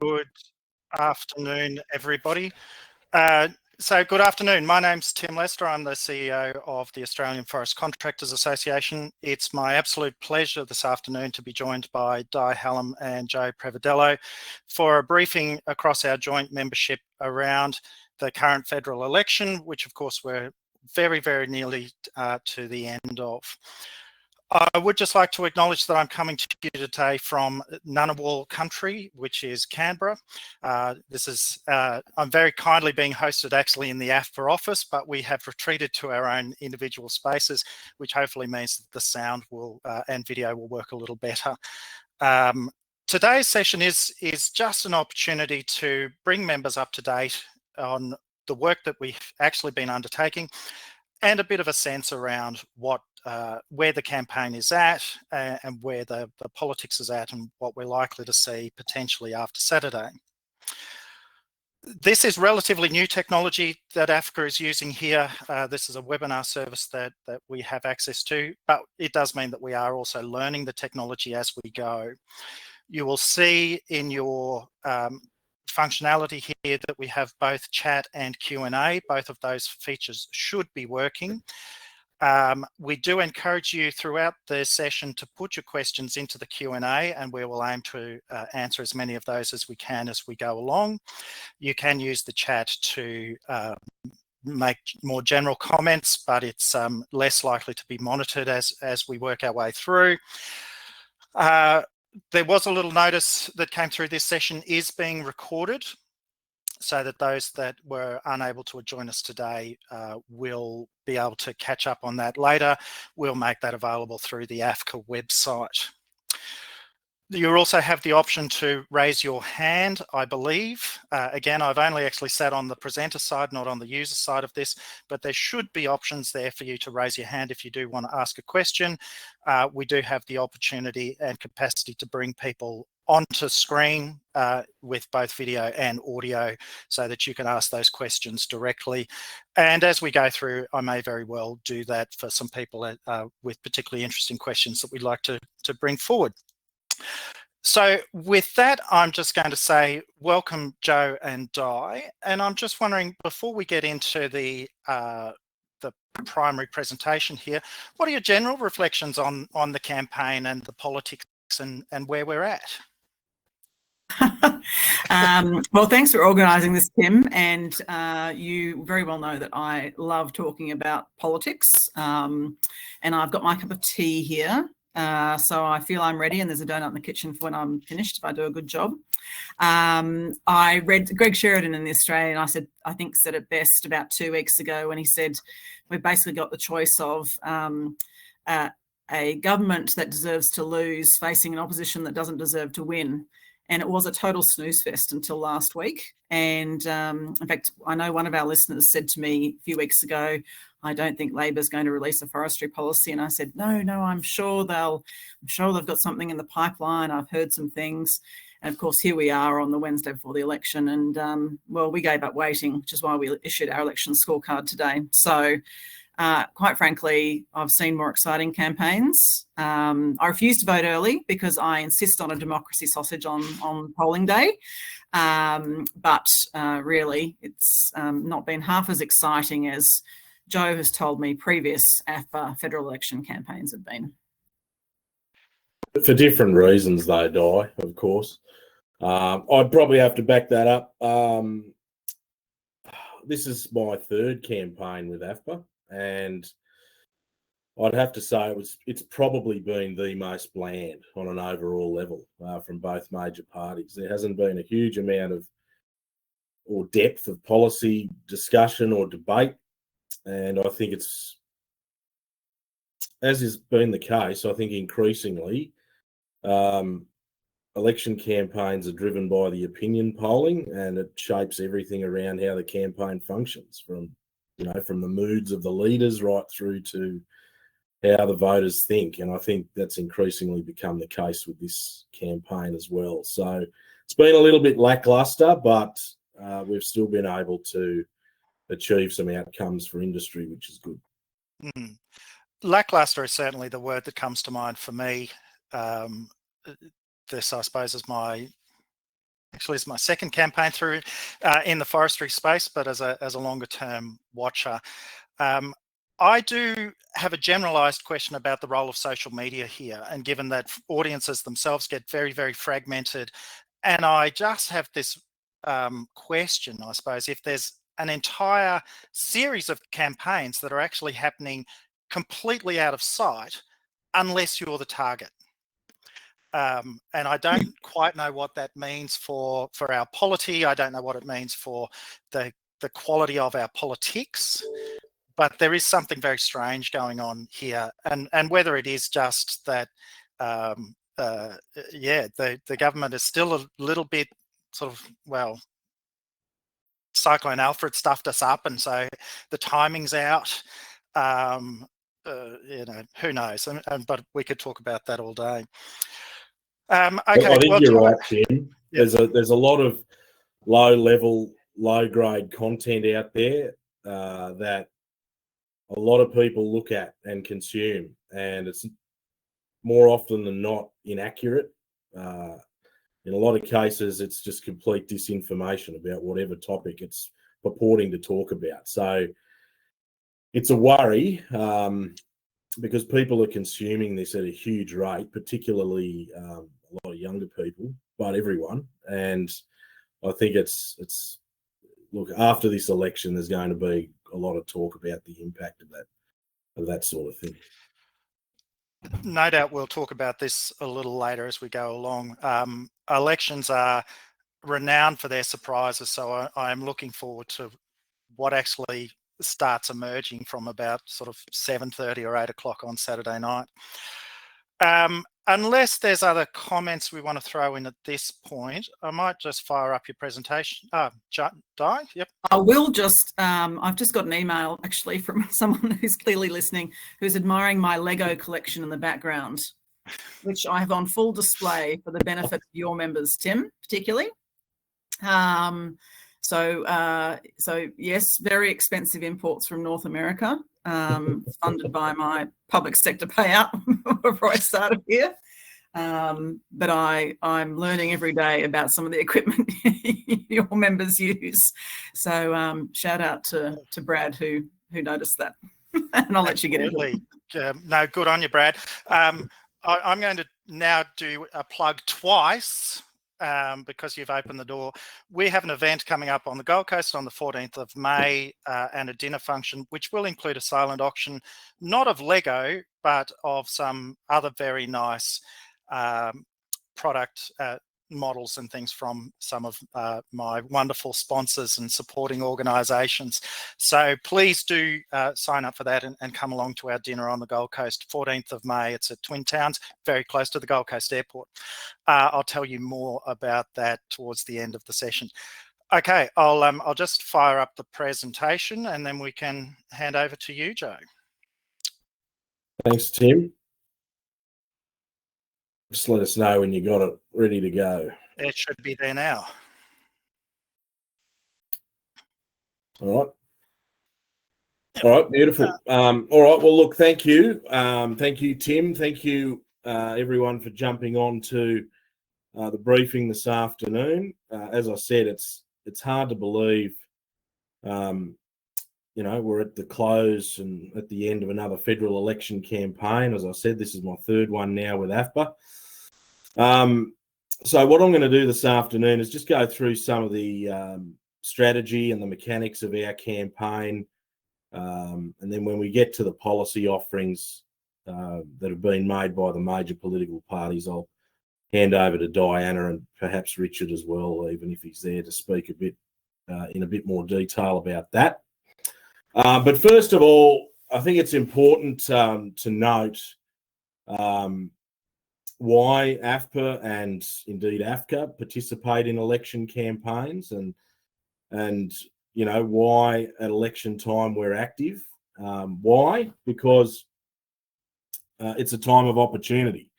Good afternoon, everybody. Good afternoon. My name's Tim Lester. I'm the CEO of the Australian Forest Contractors Association. It's my absolute pleasure this afternoon to be joined by Hallam and Joe Prevedello for a briefing across our joint membership around the current federal election, which of course we're very, very nearly to the end of. I would just like to acknowledge that I'm coming to you today from Ngunnawal country, which is Canberra. I'm very kindly being hosted actually in the AFPA office, but we have retreated to our own individual spaces, which hopefully means that the sound will and video will work a little better. Today's session is just an opportunity to bring members up to date on the work that we've actually been undertaking and a bit of a sense around where the campaign is at and where the politics is at and what we're likely to see potentially after Saturday. This is relatively new technology that AFCA is using here. This is a webinar service that we have access to, but it does mean that we are also learning the technology as we go. You will see in your functionality here that we have both chat and Q&A. Both of those features should be working. We do encourage you throughout the session to put your questions into the Q&A, and we will aim to answer as many of those as we can as we go along. You can use the chat to make more general comments, but it's less likely to be monitored as we work our way through. There was a little notice that came through. This session is being recorded, so that those that were unable to join us today will be able to catch up on that later. We'll make that available through the AFCA website. You also have the option to raise your hand, I believe. Again, I've only actually sat on the presenter side, not on the user side of this, but there should be options there for you to raise your hand if you do want to ask a question. We do have the opportunity and capacity to bring people onto screen with both video and audio so that you can ask those questions directly. And as we go through, I may very well do that for some people with particularly interesting questions that we'd like to bring forward. So with that, I'm just going to say welcome, Joe and Di. And I'm just wondering, before we get into the primary presentation here, what are your general reflections on the campaign and the politics and where we're at? Well, thanks for organising this, Tim, and you very well know that I love talking about politics, and I've got my cup of tea here, so I feel I'm ready, and there's a donut in the kitchen for when I'm finished if I do a good job. I read Greg Sheridan in The Australian, I think said it best about 2 weeks ago when he said we've basically got the choice of a government that deserves to lose facing an opposition that doesn't deserve to win. And it was a total snooze fest until last week. And in fact, I know one of our listeners said to me a few weeks ago, I don't think Labor's going to release a forestry policy. And I said, no, I'm sure they've got something in the pipeline. I've heard some things. And of course, here we are on the Wednesday before the election. And well, we gave up waiting, which is why we issued our election scorecard today. So quite frankly, I've seen more exciting campaigns. I refuse to vote early because I insist on a democracy sausage on polling day. But really, it's not been half as exciting as Joe has told me previous AFPA federal election campaigns have been. For different reasons, though, Di, of course. I'd probably have to back that up. This is my third campaign with AFPA. And I'd have to say it's probably been the most bland on an overall level from both major parties. There hasn't been a huge amount of or depth of policy discussion or debate. And I think it's, as has been the case, I think increasingly election campaigns are driven by the opinion polling, and it shapes everything around how the campaign functions, from the moods of the leaders right through to how the voters think. And I think that's increasingly become the case with this campaign as well. So it's been a little bit lackluster, but we've still been able to achieve some outcomes for industry, which is good. Lackluster is certainly the word that comes to mind for me. This, I suppose, is my actually is my second campaign through in the forestry space, but as a longer term watcher. I do have a generalised question about the role of social media here, and given that audiences themselves get very, very fragmented, and I just have this question, I suppose, if there's an entire series of campaigns that are actually happening completely out of sight unless you're the target. And I don't quite know what that means for our polity. I don't know what it means for the quality of our politics. But there is something very strange going on here, and whether it is just that, the government is still a little bit sort of, well, Cyclone Alfred stuffed us up, and so the timing's out. Who knows? But we could talk about that all day. Okay, I think you're right, Tim. Yep. There's a lot of low-level, low-grade content out there that a lot of people look at and consume, and it's more often than not inaccurate. In a lot of cases, it's just complete disinformation about whatever topic it's purporting to talk about. So it's a worry because people are consuming this at a huge rate, particularly a lot of younger people, but everyone. And I think it's look, after this election, there's going to be a lot of talk about the impact of that sort of thing. No doubt we'll talk about this a little later as we go along. Elections are renowned for their surprises, so I am looking forward to what actually starts emerging from about sort of 7:30 or 8 o'clock on Saturday night. Unless there's other comments we want to throw in at this point, I might just fire up your presentation. Di? Yep. I will just, I've just got an email actually from someone who's clearly listening, who's admiring my Lego collection in the background, which I have on full display for the benefit of your members, Tim, particularly. So yes, very expensive imports from North America, funded by my public sector payout before I started here. But I'm learning every day about some of the equipment your members use. So shout out to Brad who noticed that, and I'll let you get into it. No, good on you, Brad. I'm going to now do a plug twice. Because you've opened the door. We have an event coming up on the Gold Coast on the 14th of May and a dinner function, which will include a silent auction, not of Lego, but of some other very nice product models and things from some of my wonderful sponsors and supporting organisations. So please do sign up for that and come along to our dinner on the Gold Coast, 14th of May. It's at Twin Towns, very close to the Gold Coast Airport. I'll tell you more about that towards the end of the session. Okay, I'll just fire up the presentation and then we can hand over to you, Joe. Thanks, Tim. Just let us know when you got it ready to go. It should be there now. All right, beautiful. All right, well, look, thank you. Thank you, Tim. Thank you, everyone, for jumping on to the briefing this afternoon. As I said, it's hard to believe, we're at the close and at the end of another federal election campaign. As I said, this is my third one now with AFPA. So what I'm going to do this afternoon is just go through some of the strategy and the mechanics of our campaign. And then when we get to the policy offerings that have been made by the major political parties, I'll hand over to Diana and perhaps Richard as well, even if he's there to speak a bit in a bit more detail about that. But first of all, I think it's important to note why AFPA and indeed AFCA participate in election campaigns and why at election time we're active. Why? Because it's a time of opportunity.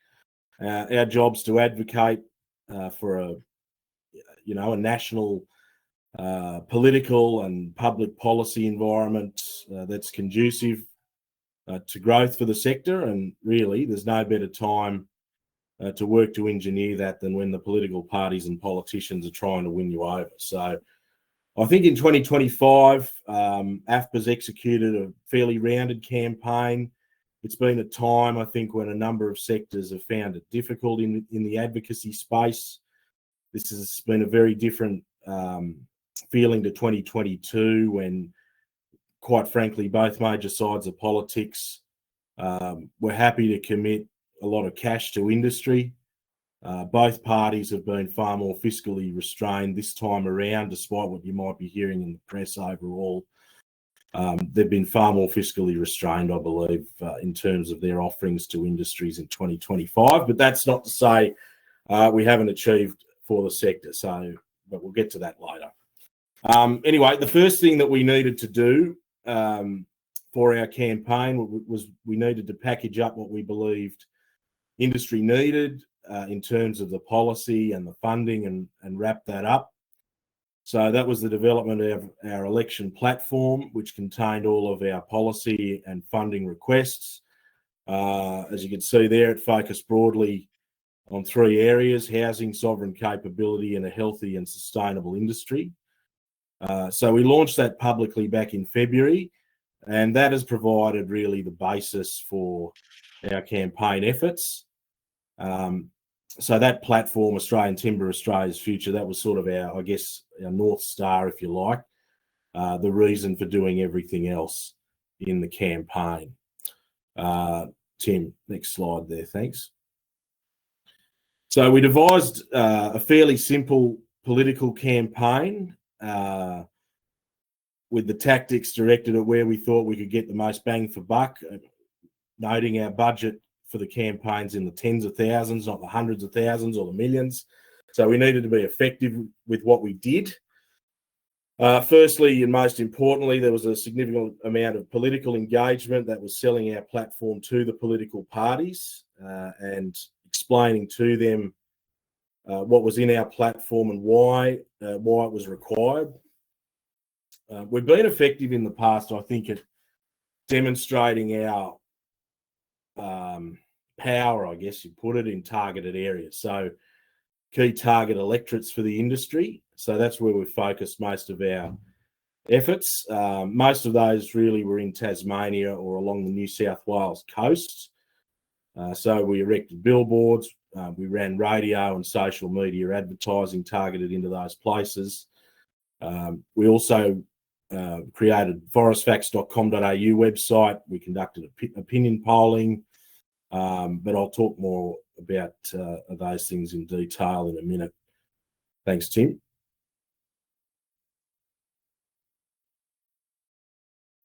Our job's to advocate for a national political and public policy environment that's conducive to growth for the sector. And really, there's no better time to work to engineer that than when the political parties and politicians are trying to win you over. So I think in 2025, AFPA's executed a fairly rounded campaign. It's been a time, I think, when a number of sectors have found it difficult in the advocacy space. This has been a very different feeling to 2022, when, quite frankly, both major sides of politics were happy to commit a lot of cash to industry. Both parties have been far more fiscally restrained this time around, despite what you might be hearing in the press overall. They've been far more fiscally restrained, I believe, in terms of their offerings to industries in 2025. But that's not to say we haven't achieved for the sector. But we'll get to that later. Anyway, the first thing that we needed to do for our campaign was we needed to package up what we believed industry needed in terms of the policy and the funding and wrap that up. So that was the development of our election platform, which contained all of our policy and funding requests. As you can see there, it focused broadly on three areas: housing, sovereign capability, and a healthy and sustainable industry. So we launched that publicly back in February, and that has provided really the basis for our campaign efforts. So that platform, Australian Timber, Australia's Future, that was sort of our North Star, if you like, the reason for doing everything else in the campaign. Tim, next slide there, thanks. So we devised a fairly simple political campaign with the tactics directed at where we thought we could get the most bang for buck, noting our budget for the campaigns in the tens of thousands, not the hundreds of thousands or the millions. So we needed to be effective with what we did. Firstly, and most importantly, there was a significant amount of political engagement that was selling our platform to the political parties and explaining to them what was in our platform and why it was required. We've been effective in the past, I think, at demonstrating our power, I guess you put it, in targeted areas. So key target electorates for the industry. So that's where we've focused most of our efforts. Most of those really were in Tasmania or along the New South Wales coast. So we erected billboards, we ran radio and social media advertising targeted into those places. We also created forestfacts.com.au website. We conducted opinion polling, but I'll talk more about those things in detail in a minute. Thanks, Tim.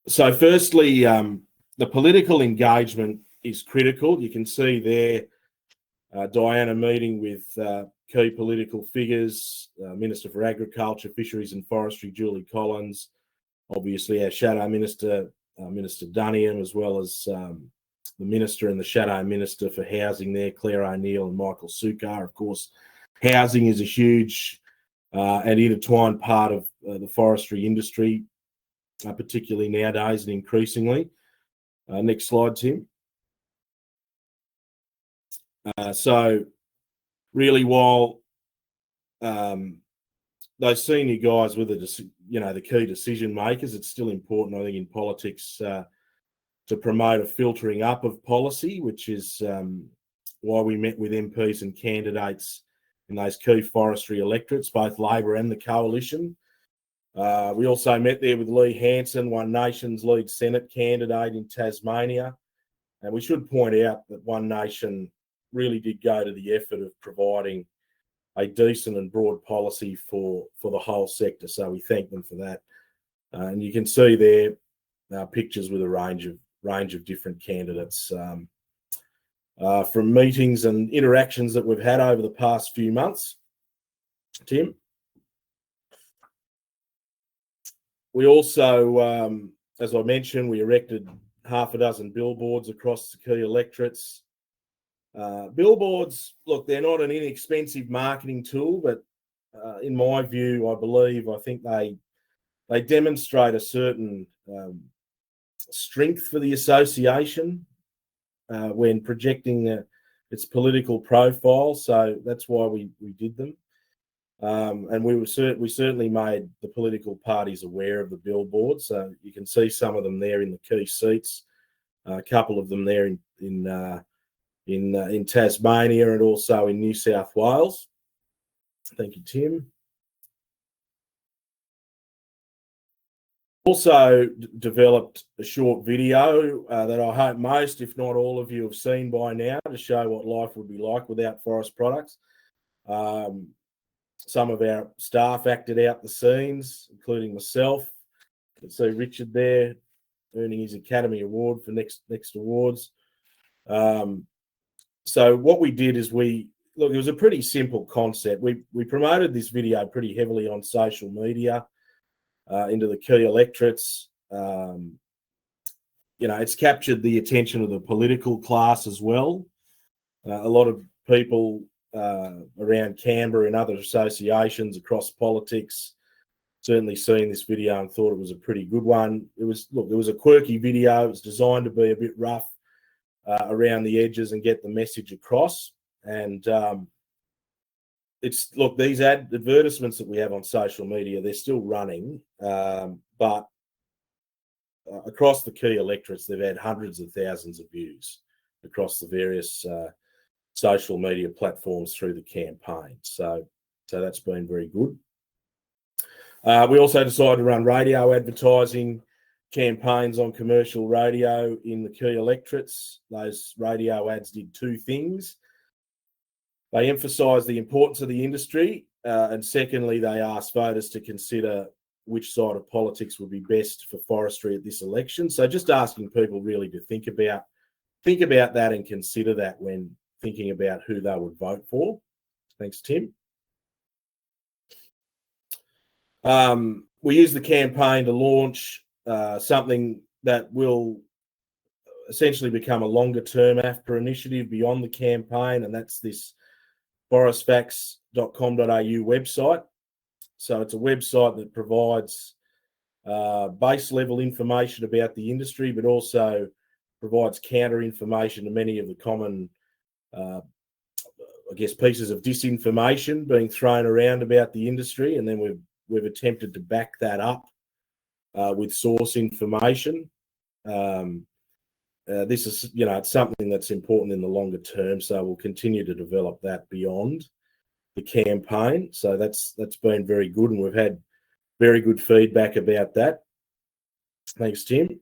So firstly, the political engagement is critical. You can see there Diana meeting with key political figures, Minister for Agriculture, Fisheries and Forestry, Julie Collins, obviously our Shadow Minister, Minister Dunniam, as well as the Minister and the Shadow Minister for Housing there, Claire O'Neill and Michael Sukar. Of course, housing is a huge and intertwined part of the forestry industry, particularly nowadays and increasingly. Next slide, Tim. So really, while those senior guys were the key decision makers, it's still important, I think, in politics to promote a filtering up of policy, which is why we met with MPs and candidates in those key forestry electorates, both Labor and the Coalition. We also met there with Lee Hansen, One Nation's lead Senate candidate in Tasmania. And we should point out that One Nation really did go to the effort of providing a decent and broad policy for the whole sector. So we thank them for that. And you can see there pictures with a range of different candidates from meetings and interactions that we've had over the past few months. Tim? We also, as I mentioned, we erected half a dozen billboards across the key electorates. Billboards, look, they're not an inexpensive marketing tool, but in my view, I think they demonstrate a certain strength for the association when projecting its political profile. So that's why we did them. And we certainly made the political parties aware of the billboard. So you can see some of them there in the key seats, a couple of them there in Tasmania and also in New South Wales. Thank you, Tim. Also developed a short video that I hope most, if not all of you, have seen by now to show what life would be like without forest products. Some of our staff acted out the scenes, including myself. You can see Richard there earning his Academy Award for Next Awards. So what we did is it was a pretty simple concept. We promoted this video pretty heavily on social media, into the key electorates. It's captured the attention of the political class as well. A lot of people around Canberra and other associations across politics certainly seen this video and thought it was a pretty good one. It was a quirky video. It was designed to be a bit rough around the edges and get the message across. And these advertisements that we have on social media, they're still running, but across the key electorates, they've had hundreds of thousands of views across the various social media platforms through the campaign. So that's been very good. We also decided to run radio advertising campaigns on commercial radio in the key electorates. Those radio ads did two things. They emphasised the importance of the industry, and secondly, they asked voters to consider which side of politics would be best for forestry at this election. So just asking people really to think about that and consider that when thinking about who they would vote for. Thanks, Tim. We used the campaign to launch something that will essentially become a longer-term AFPA initiative beyond the campaign, and that's this forestfacts.com.au website. So it's a website that provides base level information about the industry, but also provides counter information to many of the common, pieces of disinformation being thrown around about the industry. And then we've attempted to back that up with source information. This is, it's something that's important in the longer term, so we'll continue to develop that beyond the campaign. So that's been very good, and we've had very good feedback about that. Thanks, Tim.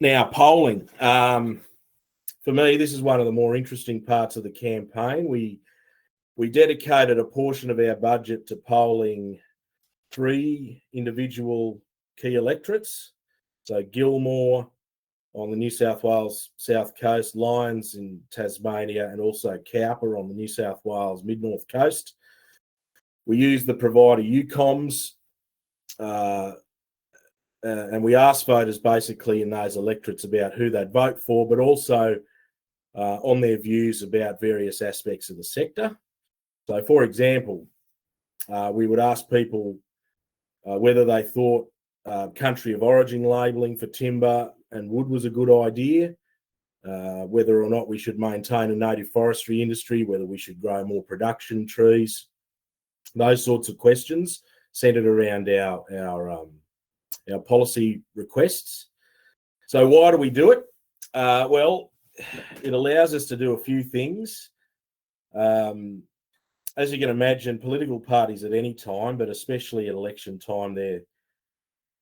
Now, polling. For me, this is one of the more interesting parts of the campaign. We dedicated a portion of our budget to polling 3 individual key electorates. So Gilmore on the New South Wales South Coast, Lyons in Tasmania, and also Cowper on the New South Wales Mid-North Coast. We used the provider UComs, and we asked voters basically in those electorates about who they'd vote for, but also on their views about various aspects of the sector. So, for example, we would ask people whether they thought country of origin labelling for timber and wood was a good idea, whether or not we should maintain a native forestry industry, whether we should grow more production trees, those sorts of questions centred around our policy requests. So why do we do it? Well, it allows us to do a few things. As you can imagine, political parties at any time, but especially at election time, they're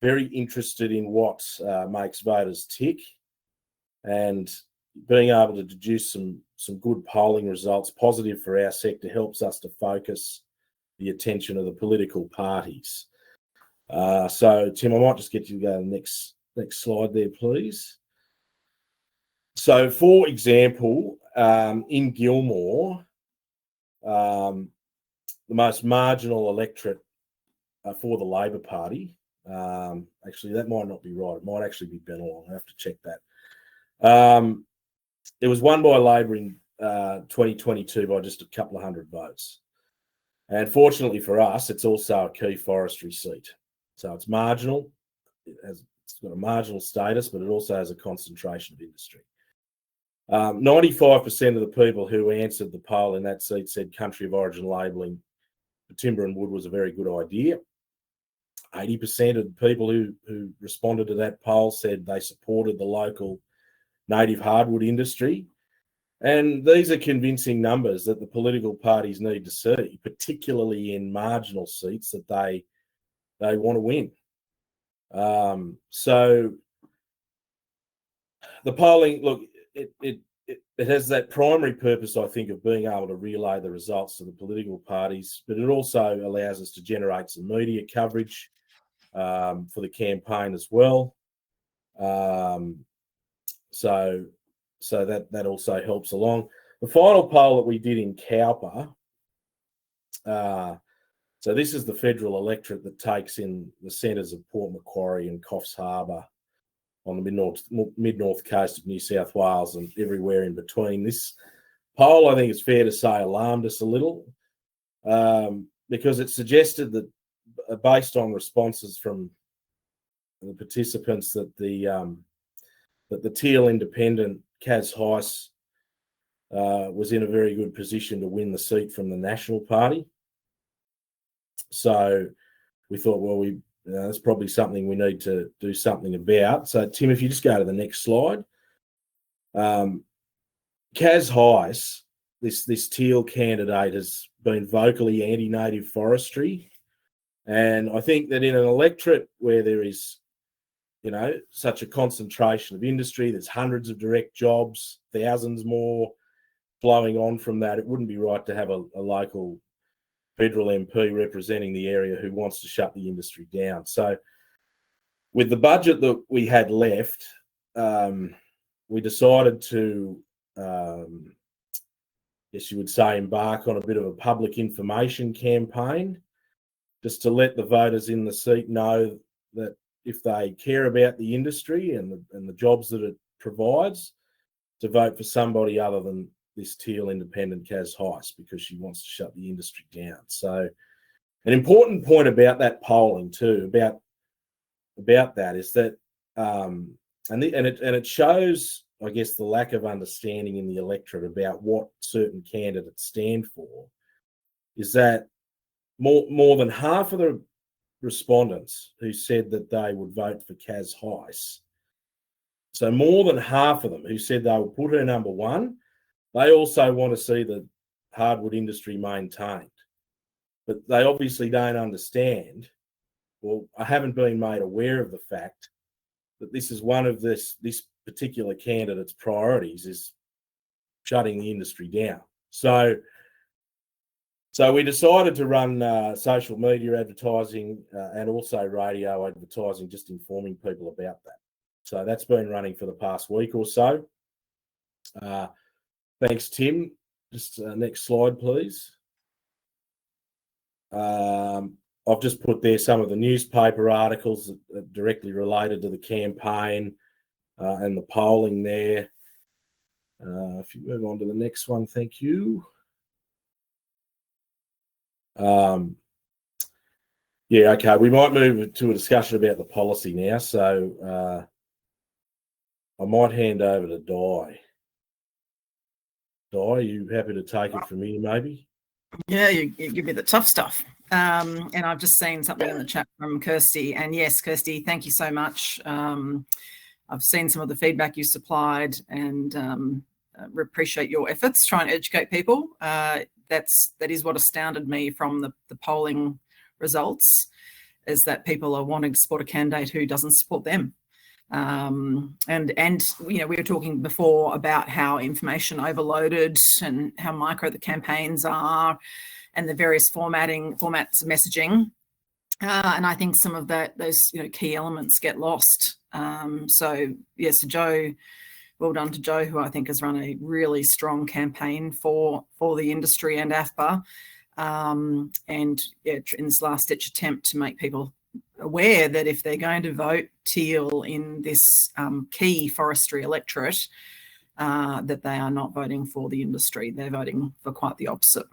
very interested in what makes voters tick, and being able to deduce some good polling results, positive for our sector, helps us to focus the attention of the political parties. So, Tim, I might just get you to go to the next slide there, please. So, for example, in Gilmore, the most marginal electorate for the Labor Party, actually, that might not be right. It might actually be Bennelong. I have to check that. It was won by Labor in 2022 by just a couple of hundred votes. And fortunately for us, it's also a key forestry seat. So it's marginal. It's got a marginal status, but it also has a concentration of industry. 95% of the people who answered the poll in that seat said country of origin labelling for timber and wood was a very good idea. 80% of the people who responded to that poll said they supported the local native hardwood industry. And these are convincing numbers that the political parties need to see, particularly in marginal seats that they want to win. So the polling, look, it has that primary purpose, I think, of being able to relay the results to the political parties, but it also allows us to generate some media coverage for the campaign as well. So that also helps along. The final poll that we did in Cowper, so this is the federal electorate that takes in the centres of Port Macquarie and Coffs Harbour on the mid-north coast of New South Wales and everywhere in between. This poll, I think it's fair to say, alarmed us a little because it suggested that, based on responses from the participants, that the Teal independent Kaz Heiss was in a very good position to win the seat from the National Party. So we thought, well, that's probably something we need to do something about. So Tim, if you just go to the next slide. Kaz Heiss, this Teal candidate, has been vocally anti-native forestry. And I think that in an electorate where there is, such a concentration of industry, there's hundreds of direct jobs, thousands more flowing on from that, it wouldn't be right to have a local federal MP representing the area who wants to shut the industry down. So with the budget that we had left, we decided to, guess you would say, embark on a bit of a public information campaign, just to let the voters in the seat know that if they care about the industry and the jobs that it provides, to vote for somebody other than this Teal independent Kaz Heiss, because she wants to shut the industry down. So an important point about that polling too, about that, is that and it shows, I guess, the lack of understanding in the electorate about what certain candidates stand for, is that more than half of the respondents who said that they would vote for Kaz Heiss, so more than half of them who said they would put her number one, they also want to see the hardwood industry maintained. But they obviously don't understand, or haven't been made aware of the fact that this is one of this particular candidate's priorities, is shutting the industry down. So we decided to run social media advertising and also radio advertising, just informing people about that. So that's been running for the past week or so. Thanks, Tim. Just next slide, please. I've just put there some of the newspaper articles that are directly related to the campaign and the polling there. If you move on to the next one, thank you. Yeah, okay, we might move to a discussion about the policy now. So I might hand over to Di. Di, are you happy to take it from here, maybe? Yeah, you give me the tough stuff. And I've just seen something in the chat from Kirsty. And yes, Kirsty, thank you so much. I've seen some of the feedback you supplied, and appreciate your efforts trying to educate people. That is what astounded me from the polling results, is that people are wanting to support a candidate who doesn't support them. And we were talking before about how information overloaded and how micro the campaigns are, and the various formats of messaging. And I think some of those key elements get lost. So yes, Joe, well done to Joe, who I think has run a really strong campaign for the industry and AFPA. And in this last ditch attempt to make people aware that if they're going to vote Teal in this key forestry electorate, that they are not voting for the industry, they're voting for quite the opposite.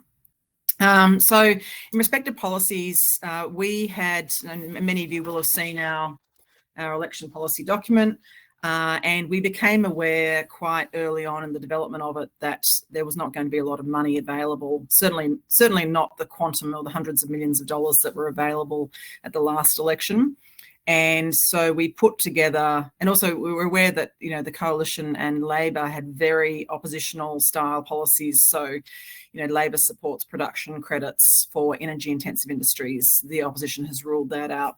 So in respect to policies, we had, and many of you will have seen our election policy document. And we became aware quite early on in the development of it that there was not going to be a lot of money available, certainly not the quantum or the hundreds of millions of dollars that were available at the last election. And so we put together, and also we were aware that, the Coalition and Labor had very oppositional style policies. So, Labor supports production credits for energy intensive industries. The opposition has ruled that out.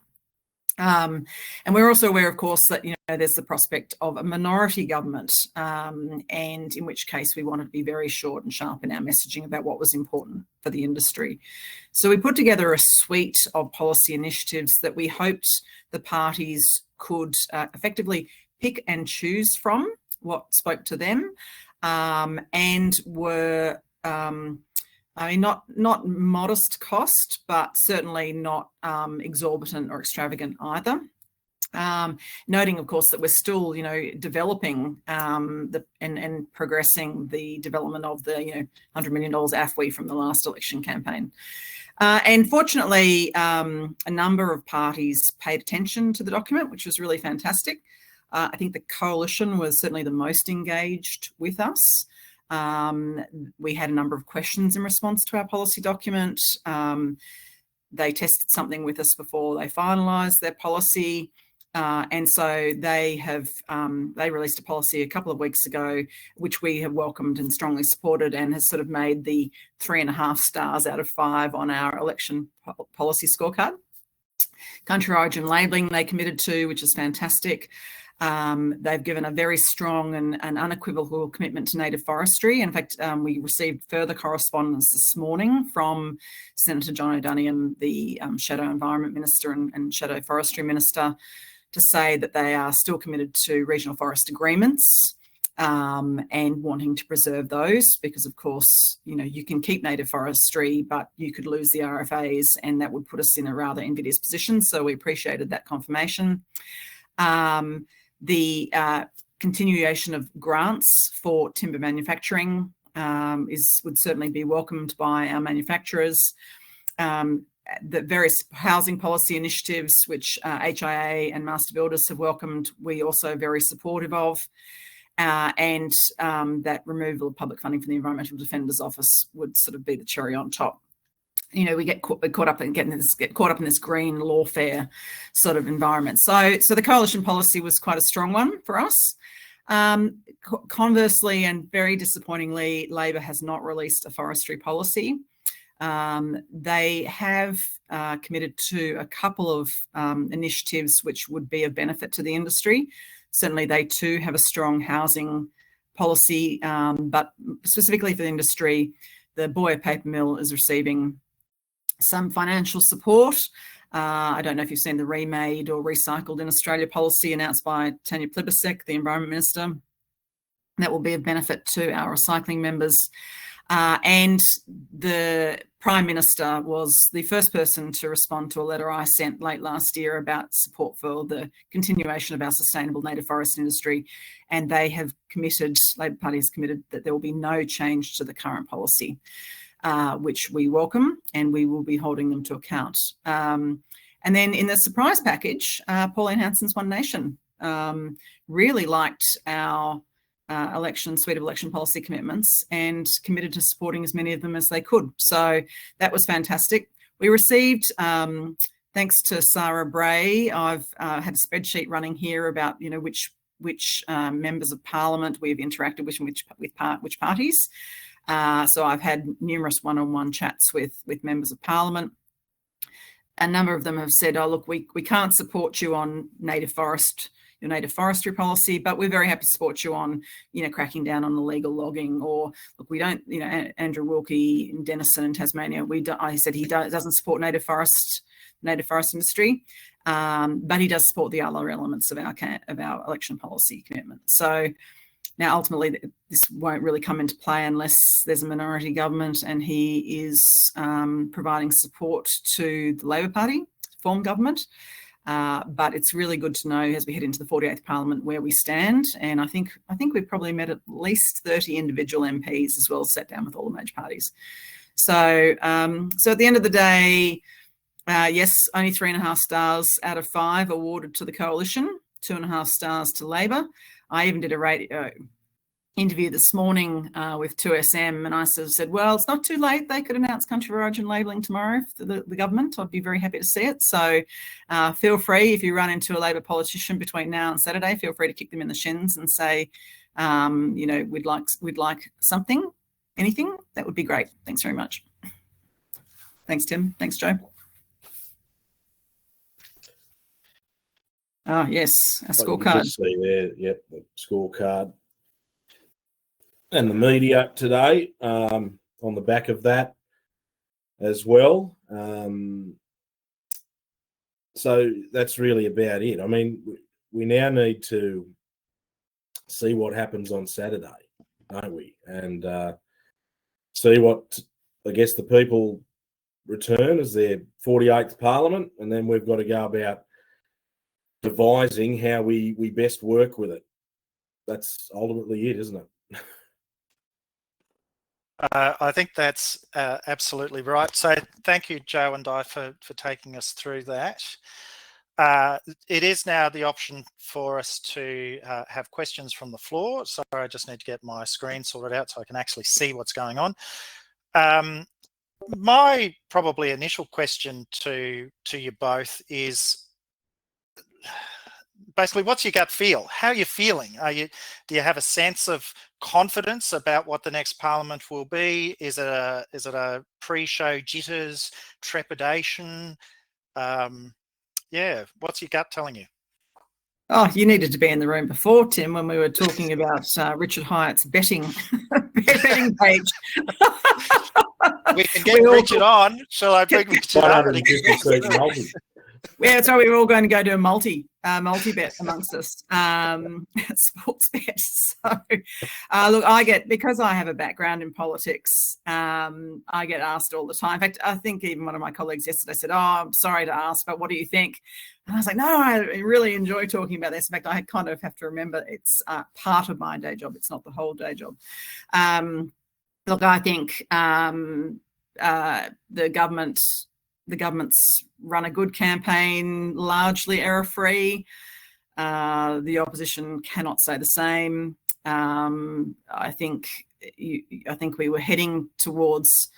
And we're also aware, of course, that there's the prospect of a minority government, and in which case we wanted to be very short and sharp in our messaging about what was important for the industry. So we put together a suite of policy initiatives that we hoped the parties could effectively pick and choose from what spoke to them, and were not modest cost, but certainly not exorbitant or extravagant either. Noting, of course, that we're still, developing and progressing the development of the, $100 million AFPA from the last election campaign. And fortunately, a number of parties paid attention to the document, which was really fantastic. I think the Coalition was certainly the most engaged with us. We had a number of questions in response to our policy document. They tested something with us before they finalised their policy. And so they released a policy a couple of weeks ago, which we have welcomed and strongly supported, and has sort of made the 3.5 stars out of 5 on our election policy scorecard. Country origin labelling they committed to, which is fantastic. They've given a very strong and unequivocal commitment to native forestry. In fact, we received further correspondence this morning from Senator John O'Donoghue, the Shadow Environment Minister and Shadow Forestry Minister, to say that they are still committed to regional forest agreements, and wanting to preserve those because, of course, you can keep native forestry, but you could lose the RFAs, and that would put us in a rather invidious position. So we appreciated that confirmation. The continuation of grants for timber manufacturing would certainly be welcomed by our manufacturers. The various housing policy initiatives, which HIA and Master Builders have welcomed, we also very supportive of. And that removal of public funding from the Environmental Defender's Office would sort of be the cherry on top. We get caught up in this green lawfare sort of environment. So the Coalition policy was quite a strong one for us. Conversely, and very disappointingly, Labor has not released a forestry policy. They have committed to a couple of initiatives which would be of benefit to the industry. Certainly, they too have a strong housing policy, but specifically for the industry, the Boyer paper mill is receiving some financial support. I don't know if you've seen the Remade or Recycled in Australia policy announced by Tanya Plibersek, the Environment Minister. That will be of benefit to our recycling members. And the Prime Minister was the first person to respond to a letter I sent late last year about support for the continuation of our sustainable native forest industry. And they have committed, Labor Party has committed, that there will be no change to the current policy, which we welcome, and we will be holding them to account. And then in the surprise package, Pauline Hanson's One Nation really liked our suite of election policy commitments and committed to supporting as many of them as they could. So that was fantastic. We received, thanks to Sarah Bray, I've had a spreadsheet running here about which members of Parliament we've interacted with which parties. So I've had numerous one-on-one chats with members of Parliament. A number of them have said, "Oh, look, we can't support you on your native forestry policy, but we're very happy to support you on, cracking down on illegal logging." Or, "Look, we don't, Andrew Wilkie in Denison and Tasmania, I said he doesn't support native forest industry, but he does support the other elements of our election policy commitment." So now, ultimately, this won't really come into play unless there's a minority government, and he is providing support to the Labor Party to form government. But it's really good to know as we head into the 48th Parliament where we stand. And I think we've probably met at least 30 individual MPs as well as sat down with all the major parties. So at the end of the day, yes, only 3.5 stars out of 5 awarded to the Coalition. 2.5 stars to Labor. I even did a radio interview this morning with 2SM, and I sort of said, well, it's not too late. They could announce country of origin labelling tomorrow for the government. I'd be very happy to see it. So feel free, if you run into a Labor politician between now and Saturday, feel free to kick them in the shins and say, you know, we'd like something, anything. That would be great. Thanks very much. Thanks, Tim. Thanks, Joe. Oh, yes, a scorecard. See there, yep, the scorecard. And the media today on the back of that as well. So that's really about it. I mean, we now need to see what happens on Saturday, don't we? And see what, I guess, the people return as their 48th Parliament, and then we've got to go about devising how we best work with it. That's ultimately it, isn't it? I think that's absolutely right. So thank you, Joe and Di, for taking us through that. It is now the option for us to have questions from the floor. So I just need to get my screen sorted out so I can actually see what's going on. My probably initial question to you both is basically, what's your gut feel? How are you feeling? Do you have a sense of confidence about what the next Parliament will be? Is it a pre-show jitters, trepidation? Yeah, what's your gut telling you? Oh, you needed to be in the room before, Tim, when we were talking about Richard Hyatt's betting page. We can get Richard on. Shall I bring Richard on? Yeah, that's right. We were all going to go do a multi bet amongst us, sports bet. So, look, because I have a background in politics, I get asked all the time. In fact, I think even one of my colleagues yesterday said, "Oh, I'm sorry to ask, but what do you think?" And I was like, "No, I really enjoy talking about this." In fact, I kind of have to remember it's part of my day job. It's not the whole day job. Look, I think the government's run a good campaign, largely error-free. The opposition cannot say the same. I think we were heading towards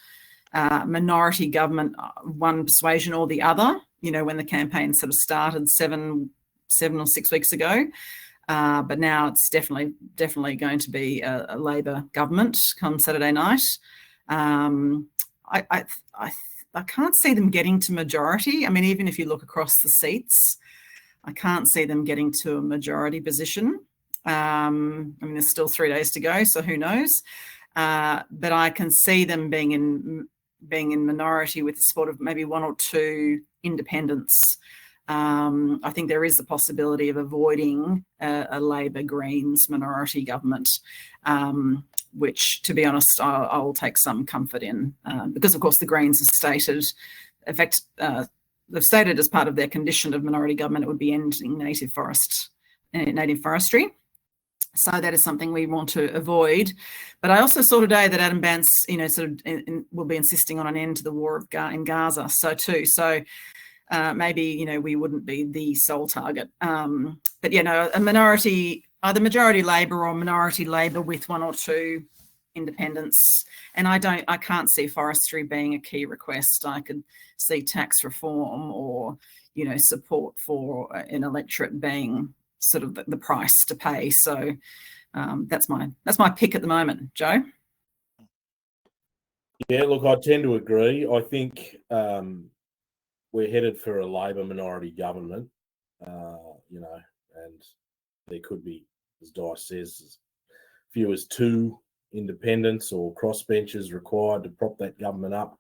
minority government, one persuasion or the other. You know, when the campaign sort of started 7 or 6 weeks ago. But now it's definitely going to be a Labor government come Saturday night. I can't see them getting to majority. I mean, even if you look across the seats, I can't see them getting to a majority position. I mean, there's still 3 days to go, so who knows? But I can see them being in minority with sort of maybe 1 or 2 independents. I think there is the possibility of avoiding a Labor Greens minority government, which, to be honest, I'll take some comfort in, because, of course, the Greens have stated, in fact, they've stated as part of their condition of minority government, it would be ending native forestry. So that is something we want to avoid. But I also saw today that Adam Banks, will be insisting on an end to the war in Gaza. So maybe, we wouldn't be the sole target. But, a minority, either majority Labor or minority Labor with 1 or 2 independents. And I can't see forestry being a key request. I could see tax reform or, support for an electorate being sort of the price to pay. So that's my pick at the moment. Joe? Yeah, look, I tend to agree. I think we're headed for a Labor minority government, and there could be, as Di says, as few as 2 independents or crossbenchers required to prop that government up.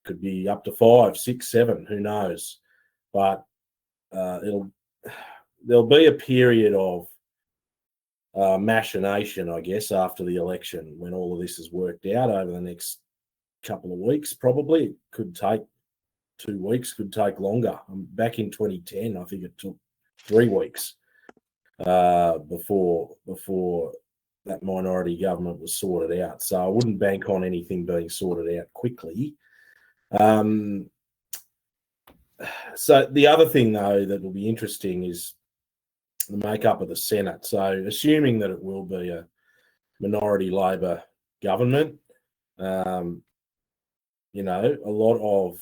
Could be up to 5, 6, 7, who knows? But there'll be a period of machination, I guess, after the election when all of this is worked out over the next couple of weeks. Probably it could take 2 weeks, could take longer. Back in 2010, I think it took 3 weeks before that minority government was sorted out. So I wouldn't bank on anything being sorted out quickly. So the other thing, though, that will be interesting is the makeup of the Senate. So assuming that it will be a minority Labor government, you know, a lot of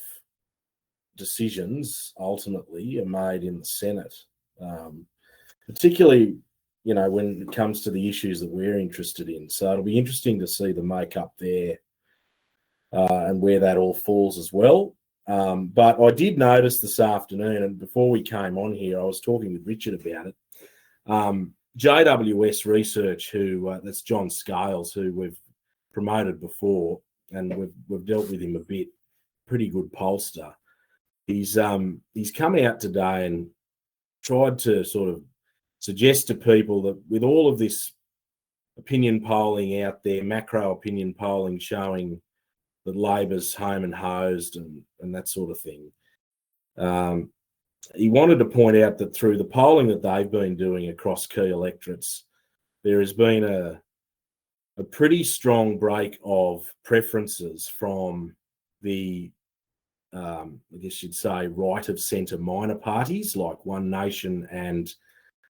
decisions ultimately are made in the Senate, particularly, you know, when it comes to the issues that we're interested in. So it'll be interesting to see the makeup there and where that all falls as well. But I did notice this afternoon, and before we came on here, I was talking with Richard about it. JWS Research, who that's John Scales, who we've promoted before, and we've dealt with him a bit. Pretty good pollster. He's come out today and tried to sort of suggest to people that with all of this opinion polling out there, macro opinion polling showing that Labor's home and hosed and that sort of thing, he wanted to point out that through the polling that they've been doing across key electorates, there has been a pretty strong break of preferences from the, I guess you'd say, right of centre minor parties like One Nation and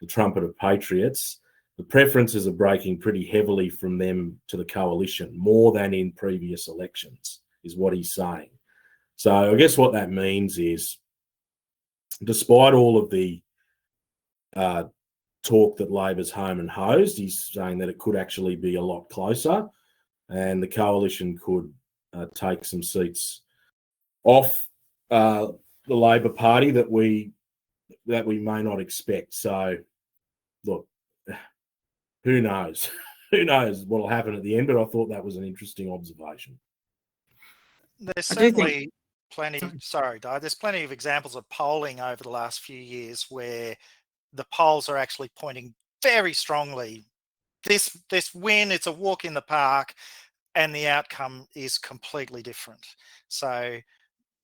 the Trumpet of Patriots. The preferences are breaking pretty heavily from them to the coalition, more than in previous elections, is what he's saying. So I guess what that means is, despite all of the talk that Labor's home and hosed, he's saying that it could actually be a lot closer, and the coalition could take some seats off the Labor Party that we may not expect. So, look, who knows? Who knows what will happen at the end? But I thought that was an interesting observation. There's certainly plenty. Sorry, Di. There's plenty of examples of polling over the last few years where the polls are actually pointing very strongly. This win, it's a walk in the park, and the outcome is completely different. So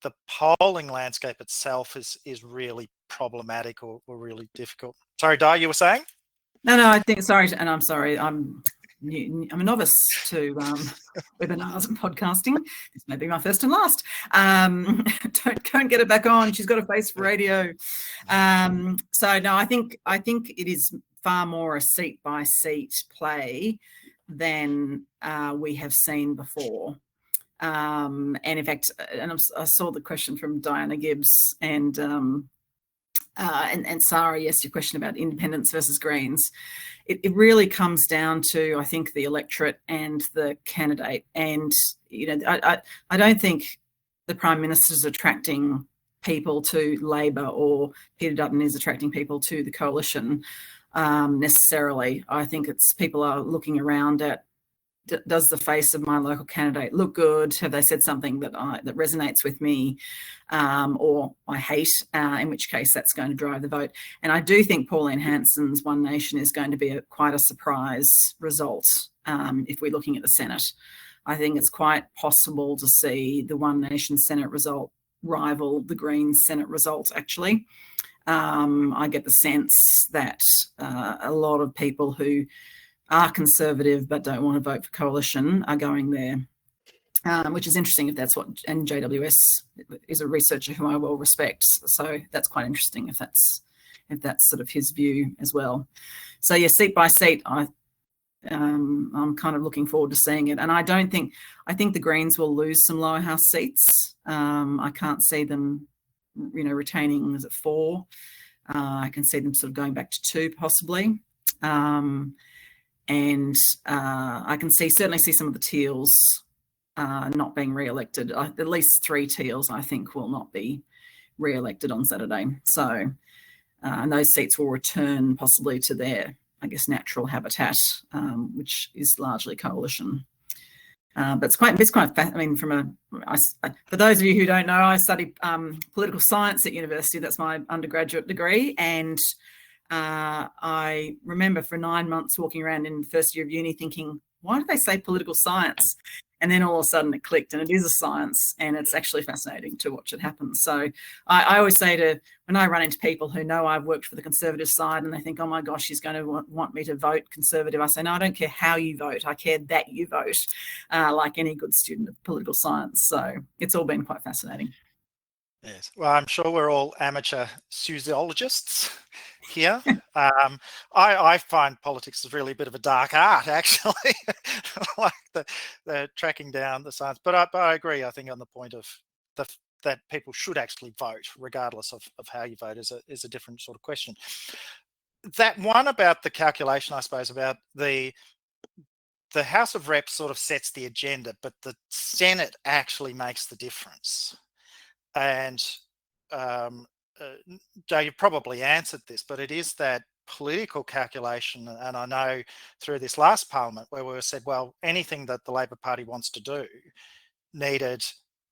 the polling landscape itself is really problematic or really difficult. Sorry, Di, you were saying? No, I think, sorry, and I'm sorry, I'm a novice to webinars and podcasting. This may be my first and last. Don't get it back on. She's got a face for radio. So no, I think it is far more a seat by seat play than we have seen before. And in fact, I saw the question from Diana Gibbs and Sarah, yes, your question about independents versus Greens. It really comes down to, I think, the electorate and the candidate. And, you know, I don't think the Prime Minister's attracting people to Labor or Peter Dutton is attracting people to the coalition necessarily. I think it's people are looking around at, does the face of my local candidate look good? Have they said something that resonates with me, or I hate? In which case, that's going to drive the vote. And I do think Pauline Hanson's One Nation is going to be quite a surprise result if we're looking at the Senate. I think it's quite possible to see the One Nation Senate result rival the Greens Senate result. Actually, I get the sense that a lot of people who are conservative but don't want to vote for coalition are going there, which is interesting if that's what, and JWS is a researcher who I will respect. So that's quite interesting if that's sort of his view as well. So yeah, seat by seat, I'm kind of looking forward to seeing it. And I think the Greens will lose some lower house seats. I can't see them, you know, retaining, is it 4? I can see them sort of going back to 2 possibly. And I can certainly see some of the Teals not being re-elected. At least 3 Teals, I think, will not be re-elected on Saturday. So, and those seats will return possibly to their, I guess, natural habitat, which is largely coalition. But it's quite. I mean, for those of you who don't know, I studied political science at university. That's my undergraduate degree, and I remember for 9 months walking around in the first year of uni thinking, why do they say political science? And then all of a sudden it clicked, and it is a science, and it's actually fascinating to watch it happen. So I always say when I run into people who know I've worked for the Conservative side and they think, oh my gosh, she's going to want me to vote Conservative, I say, no, I don't care how you vote. I care that you vote, like any good student of political science. So it's all been quite fascinating. Yes. Well, I'm sure we're all amateur sociologists, here. I find politics is really a bit of a dark art, actually, like the tracking down the science. But I agree. I think on the point of that people should actually vote, regardless of how you vote, is a different sort of question. That one about the calculation, I suppose, about the House of Reps sort of sets the agenda, but the Senate actually makes the difference. And Joe, you probably answered this, but it is that political calculation. And I know through this last parliament where we said, well, anything that the Labor Party wants to do needed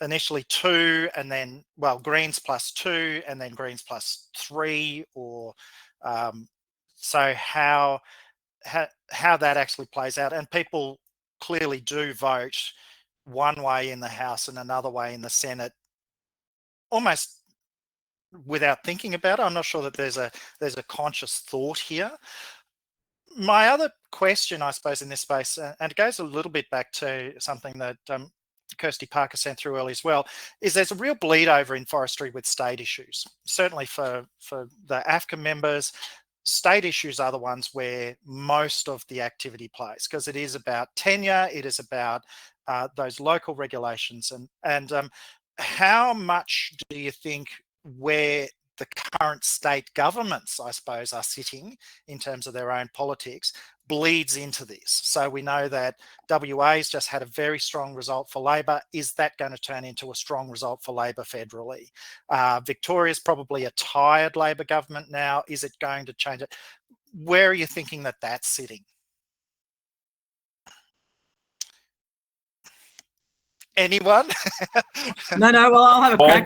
initially 2, and then, well, Greens plus 2, and then Greens plus 3, or so how that actually plays out. And people clearly do vote one way in the House and another way in the Senate, almost without thinking about it. I'm not sure that there's a conscious thought here. My other question, I suppose, in this space, and it goes a little bit back to something that Kirsty Parker sent through early as well, is there's a real bleed over in forestry with state issues. Certainly for the AFCA members, state issues are the ones where most of the activity plays, because it is about tenure, it is about those local regulations, and how much do you think where the current state governments, I suppose, are sitting in terms of their own politics bleeds into this? So we know that WA's just had a very strong result for Labor. Is that going to turn into a strong result for Labor federally? Victoria's probably a tired Labor government now. Is it going to change it? Where are you thinking that that's sitting? Anyone? No, well, I'll have a crack.